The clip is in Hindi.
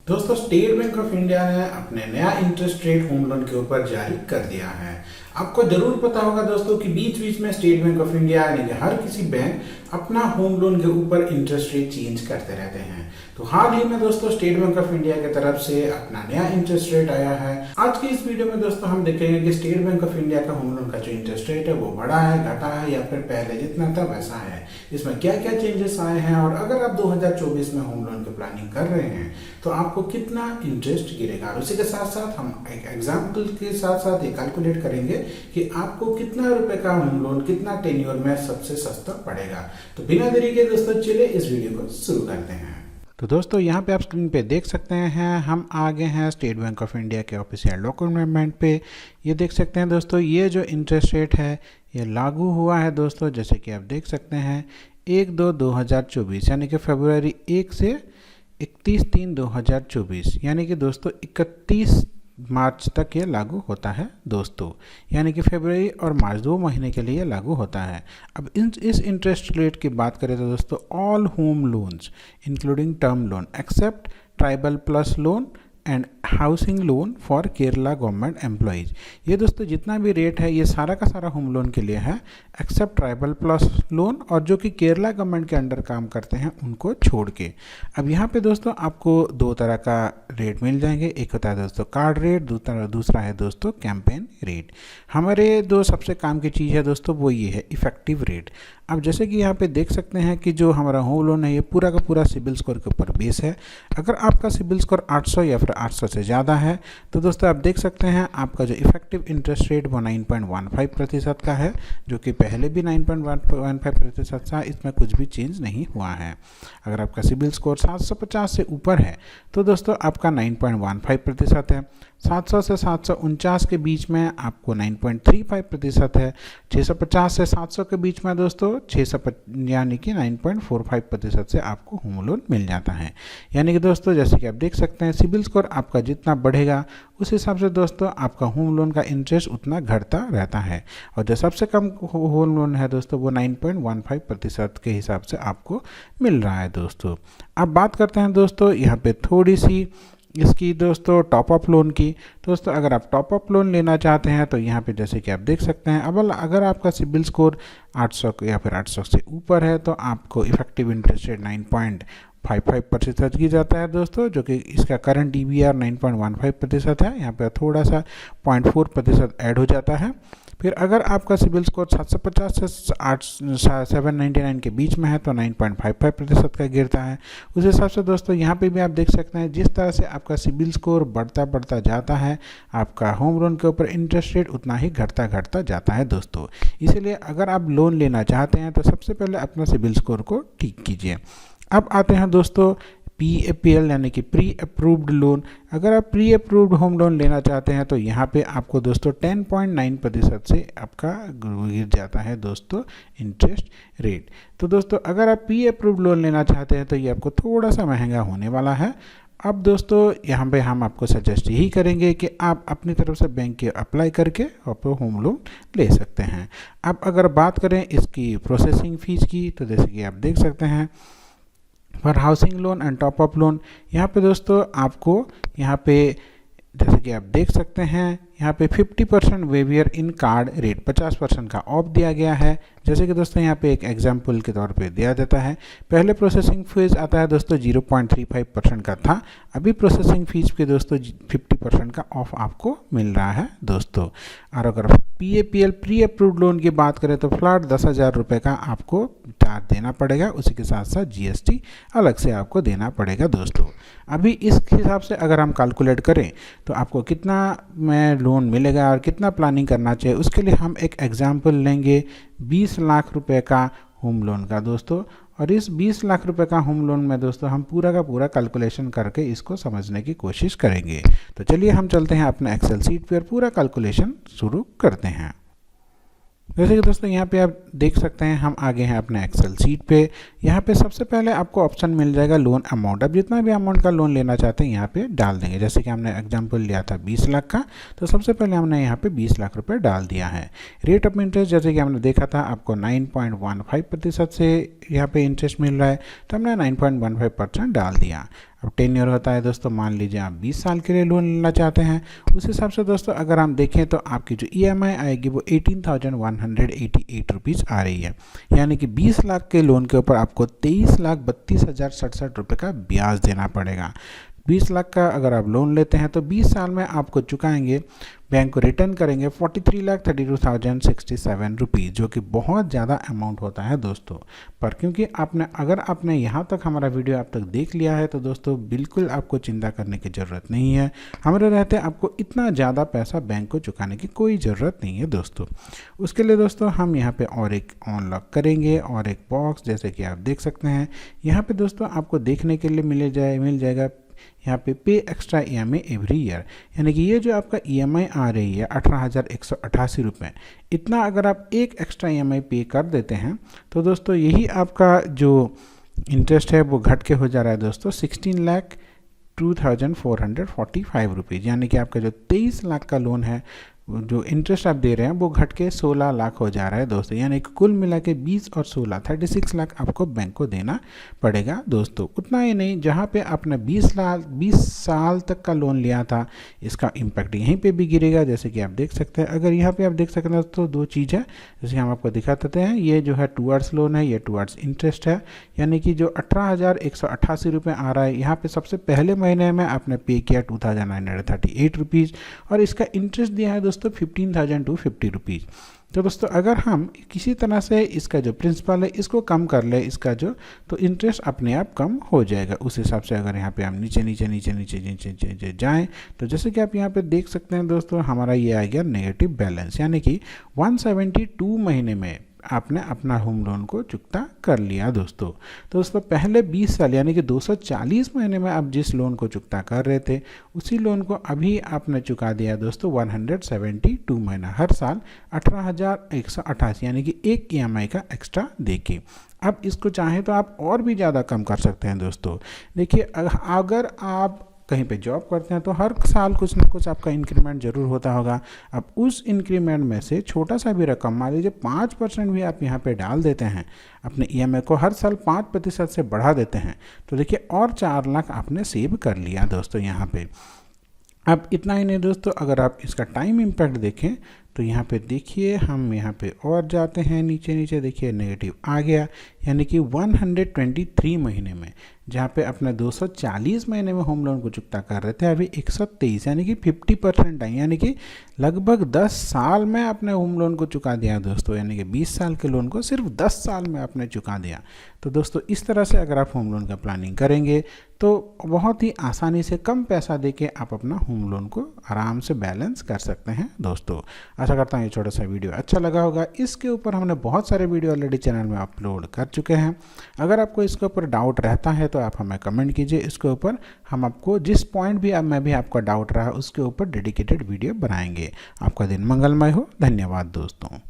दोस्तों स्टेट बैंक ऑफ इंडिया ने अपने नया इंटरेस्ट रेट होम लोन के ऊपर जारी कर दिया है। आपको जरूर पता होगा दोस्तों कि बीच बीच में स्टेट बैंक ऑफ इंडिया यानी कि हर किसी बैंक अपना होम लोन के ऊपर इंटरेस्ट रेट चेंज करते रहते हैं। तो हाल ही में दोस्तों स्टेट बैंक ऑफ इंडिया की तरफ से अपना नया इंटरेस्ट रेट आया है। आज की इस वीडियो में दोस्तों हम देखेंगे कि स्टेट बैंक ऑफ इंडिया का होम लोन का जो इंटरेस्ट रेट है वो बढ़ा है, घटा है या फिर पहले जितना था वैसा है। इसमें क्या क्या चेंजेस आए हैं और अगर आप 2024 में होम लोन की प्लानिंग कर रहे हैं तो आपको कितना इंटरेस्ट गिरेगा। उसी के साथ साथ हम एक एग्जाम्पल के साथ साथ ये कैलकुलेट करेंगे कि आपको कितना रुपए का होम लोन कितना टेन्योर में सबसे सस्ता पड़ेगा। तो बिना देरी के दोस्तों चलिए इस वीडियो को शुरू करते हैं। तो दोस्तों यहाँ पे आप स्क्रीन पे देख सकते हैं हम आ गए हैं स्टेट बैंक ऑफ इंडिया के ऑफिशियल डॉक्यूमेंट पे। ये देख सकते हैं दोस्तों ये जो इंटरेस्ट रेट है ये लागू हुआ है दोस्तों, जैसे कि आप देख सकते हैं 1/2/2024 यानी कि फरवरी 1 से 31/3/2024 यानी कि दोस्तों 31 मार्च तक ये लागू होता है दोस्तों, यानी कि फरवरी और मार्च 2 महीने के लिए लागू होता है। अब इस इंटरेस्ट रेट की बात करें तो दोस्तों all home loans including term loan except tribal plus loan and housing loan for Kerala government employees, ये दोस्तों जितना भी रेट है ये सारा का सारा होम लोन के लिए है एक्सेप्ट ट्राइबल प्लस लोन और जो कि केरला गवर्नमेंट के अंडर काम करते हैं उनको छोड़ के। अब यहाँ पे दोस्तों आपको दो तरह का रेट मिल जाएंगे, एक होता है दोस्तों कार्ड रेट, दूसरा है दोस्तों कैंपेन रेट। हमारे दो सबसे काम की चीज़ है दोस्तों वो ये है इफेक्टिव रेट। अब जैसे कि यहाँ पे देख सकते हैं कि जो हमारा होम लोन है ये पूरा का पूरा सिबिल स्कोर के ऊपर बेस है। अगर आपका सिबिल स्कोर 800 या फिर 800 से ज़्यादा है तो दोस्तों आप देख सकते हैं आपका जो इफेक्टिव इंटरेस्ट रेट वो 9.15% का है, जो कि पहले भी 9.15% था, इसमें कुछ भी चेंज नहीं हुआ है। अगर आपका सिबिल स्कोर 750 से ऊपर है तो दोस्तों आपका 9.15% है, 700 से 749 के बीच में आपको 9.35% है, 650 से 700 के बीच में दोस्तों 600 यानी कि 9.45% से आपको होम लोन मिल जाता है। यानी कि दोस्तों जैसे कि आप देख सकते हैं सिबिल स्कोर आपका जितना बढ़ेगा उस हिसाब से दोस्तों आपका होम लोन का इंटरेस्ट उतना घटता रहता है और जो सबसे कम होम लोन है दोस्तों वो 9.15% के हिसाब से आपको मिल रहा है दोस्तों। अब बात करते हैं दोस्तों यहाँ पे थोड़ी सी इसकी दोस्तों टॉप अप लोन की। दोस्तों अगर आप टॉप अप लोन लेना चाहते हैं तो यहाँ पे जैसे कि आप देख सकते हैं अब अगर आपका सिबिल स्कोर 800 या फिर 800 से ऊपर है तो आपको इफेक्टिव इंटरेस्ट रेट 9.55% की जाता है दोस्तों, जो कि इसका करंट DBR 9.15% है। यहाँ पे थोड़ा सा 0.4% ऐड हो जाता है। फिर अगर आपका सिबिल स्कोर 750 से 799 के बीच में है तो 9.55% का गिरता है। उस हिसाब से दोस्तों यहाँ पे भी आप देख सकते हैं जिस तरह से आपका सिबिल स्कोर बढ़ता जाता है आपका होम लोन के ऊपर इंटरेस्ट रेट उतना ही घटता जाता है दोस्तों। इसीलिए अगर आप लोन लेना चाहते हैं तो सबसे पहले अपना सिबिल स्कोर को ठीक कीजिए। अब आते हैं दोस्तों PAPL यानी कि प्री अप्रूव्ड लोन। अगर आप प्री अप्रूव्ड होम लोन लेना चाहते हैं तो यहाँ पे आपको दोस्तों 10.9% से आपका गिर जाता है दोस्तों इंटरेस्ट रेट। तो दोस्तों अगर आप प्री अप्रूव्ड लोन लेना चाहते हैं तो ये आपको थोड़ा सा महंगा होने वाला है। अब दोस्तों यहाँ पे हम आपको सजेस्ट यही करेंगे कि आप अपनी तरफ से बैंक के अप्लाई करके आप होम लोन ले सकते हैं। अब अगर बात करें इसकी प्रोसेसिंग फ़ीस की तो जैसे कि आप देख सकते हैं for housing loan and top up loan यहाँ पे दोस्तों आपको यहाँ पे जैसे कि आप देख सकते हैं यहाँ पे 50% वेवियर इन कार्ड रेट 50% का ऑफ दिया गया है। जैसे कि दोस्तों यहाँ पे एक एग्जांपल के तौर पे दिया जाता है, पहले प्रोसेसिंग फीस आता है दोस्तों 0.35% का था, अभी प्रोसेसिंग फीस पे दोस्तों 50% का ऑफ आपको मिल रहा है दोस्तों। और अगर PAPL प्री अप्रूव्ड लोन की बात करें तो फ्लैट 10,000 रुपये का आपको चार्ज देना पड़ेगा, उसी के साथ साथ GST अलग से आपको देना पड़ेगा दोस्तों। अभी इस हिसाब से अगर हम कैलकुलेट करें तो आपको कितना में लोन मिलेगा और कितना प्लानिंग करना चाहिए उसके लिए हम एक एग्जांपल लेंगे 20 लाख रुपए का होम लोन का दोस्तों। और इस 20 लाख रुपए का होम लोन में दोस्तों हम पूरा का पूरा कैलकुलेशन करके इसको समझने की कोशिश करेंगे। तो चलिए हम चलते हैं अपने एक्सेल सीट पर पूरा कैलकुलेशन शुरू करते हैं। जैसे कि दोस्तों यहाँ पे आप देख सकते हैं हम आगे हैं अपने एक्सेल सीट पे। यहाँ पे सबसे पहले आपको ऑप्शन मिल जाएगा लोन अमाउंट। अब जितना भी अमाउंट का लोन लेना चाहते हैं यहाँ पे डाल देंगे। जैसे कि हमने एग्जांपल लिया था 20 लाख का, तो सबसे पहले हमने यहाँ पे 20 लाख रुपए डाल दिया है। रेट ऑफ इंटरेस्ट जैसे कि हमने देखा था आपको 9.15% से यहाँ पे इंटरेस्ट मिल रहा है, तो हमने 9.15% डाल दिया। अब टेन्योर होता है दोस्तों, मान लीजिए आप 20 साल के लिए लोन लेना चाहते हैं, उस हिसाब से दोस्तों अगर हम देखें तो आपकी जो EMI आएगी वो 18,188 रुपीज़ आ रही है। यानी कि 20 लाख के लोन के ऊपर आपको 23,32,067 रुपये का ब्याज देना पड़ेगा। 20 लाख का अगर आप लोन लेते हैं तो 20 साल में आपको चुकाएंगे, बैंक को रिटर्न करेंगे 43,32,067 रुपीज़, जो कि बहुत ज़्यादा अमाउंट होता है दोस्तों। पर क्योंकि अगर आपने यहाँ तक हमारा वीडियो अब तक देख लिया है तो दोस्तों बिल्कुल आपको चिंता करने की ज़रूरत नहीं है। हमारे रहते आपको इतना ज़्यादा पैसा बैंक को चुकाने की कोई ज़रूरत नहीं है दोस्तों। उसके लिए दोस्तों हम यहाँ पे और एक अनलॉक करेंगे और एक बॉक्स, जैसे कि आप देख सकते हैं यहाँ पे दोस्तों आपको देखने के लिए मिल जाएगा यहाँ पे एक्स्ट्रा EMI एवरी ईयर। यानी कि ये जो आपका EMI आ रही है 18,188 रुपये, इतना अगर आप एक एक्स्ट्रा EMI पे कर देते हैं तो दोस्तों यही आपका जो इंटरेस्ट है वो घट के हो जा रहा है दोस्तों 16,02,445 रुपीज़। यानी कि आपका जो 23 लाख का लोन है, जो इंटरेस्ट आप दे रहे हैं वो घट के 16 लाख हो जा रहा है दोस्तों। यानी कि कुल मिला के 20 और 16 36 लाख आपको बैंक को देना पड़ेगा दोस्तों। उतना ही नहीं, जहाँ पे आपने 20 साल तक का लोन लिया था इसका इम्पैक्ट यहीं पे भी गिरेगा, जैसे कि आप देख सकते हैं। अगर यहाँ पे आप देख सकते हैं तो दो चीज़ है, जैसे हम आपको दिखा देते हैं। ये जो है टूवर्ड्स लोन है, ये टूवर्ड्स इंटरेस्ट है। यानी कि जो 18,188 रुपये आ रहा है, यहाँ पे सबसे पहले महीने में आपने पे किया 2,938 रुपीज़ और इसका इंटरेस्ट दिया है दोस्तों 15,250 रुपीज़। तो दोस्तों अगर हम किसी तरह से इसका जो प्रिंसिपल है इसको कम कर ले, इसका जो, तो इंटरेस्ट अपने आप कम हो जाएगा। उस हिसाब से अगर यहाँ पे हम नीचे जाएं तो जैसे कि आप यहाँ पे देख सकते हैं दोस्तों, हमारा ये आ गया नेगेटिव बैलेंस। यानी कि 172 महीने में आपने अपना होम लोन को चुकता कर लिया दोस्तों। तो दोस्तों पहले 20 साल यानी कि 240 महीने में आप जिस लोन को चुकता कर रहे थे उसी लोन को अभी आपने चुका दिया दोस्तों 172 महीना, हर साल 18,188, यानी कि एक EMI का एक्स्ट्रा देके। अब इसको चाहें तो आप और भी ज़्यादा कम कर सकते हैं दोस्तों। देखिए अगर आप कहीं पे जॉब करते हैं तो हर साल कुछ ना कुछ आपका इंक्रीमेंट ज़रूर होता होगा। अब उस इंक्रीमेंट में से छोटा सा भी रकम, मान लीजिए 5% भी आप यहाँ पे डाल देते हैं, अपने EMI को हर साल 5% से बढ़ा देते हैं, तो देखिए और 4 लाख आपने सेव कर लिया दोस्तों यहाँ पे। अब इतना ही नहीं दोस्तों, अगर आप इसका टाइम इम्पैक्ट देखें तो यहाँ पे देखिए हम यहाँ पे और जाते हैं नीचे देखिए नेगेटिव आ गया। यानी कि 123 महीने में, जहाँ पे अपने 240 महीने में होम लोन को चुकता कर रहे थे, अभी 123 यानी कि 50% आई, यानी कि लगभग 10 साल में आपने होम लोन को चुका दिया दोस्तों। यानी कि 20 साल के लोन को सिर्फ 10 साल में आपने चुका दिया। तो दोस्तों इस तरह से अगर आप होम लोन का प्लानिंग करेंगे तो बहुत ही आसानी से कम पैसा देके आप अपना होम लोन को आराम से बैलेंस कर सकते हैं दोस्तों। आशा करता हूँ ये छोटा सा वीडियो अच्छा लगा होगा। इसके ऊपर हमने बहुत सारे वीडियो ऑलरेडी चैनल में अपलोड कर चुके हैं। अगर आपको इसके ऊपर डाउट रहता है तो आप हमें कमेंट कीजिए, इसके ऊपर हम आपको जिस पॉइंट भी में भी आपका डाउट रहा उसके ऊपर डेडिकेटेड वीडियो बनाएंगे। आपका दिन मंगलमय हो। धन्यवाद दोस्तों।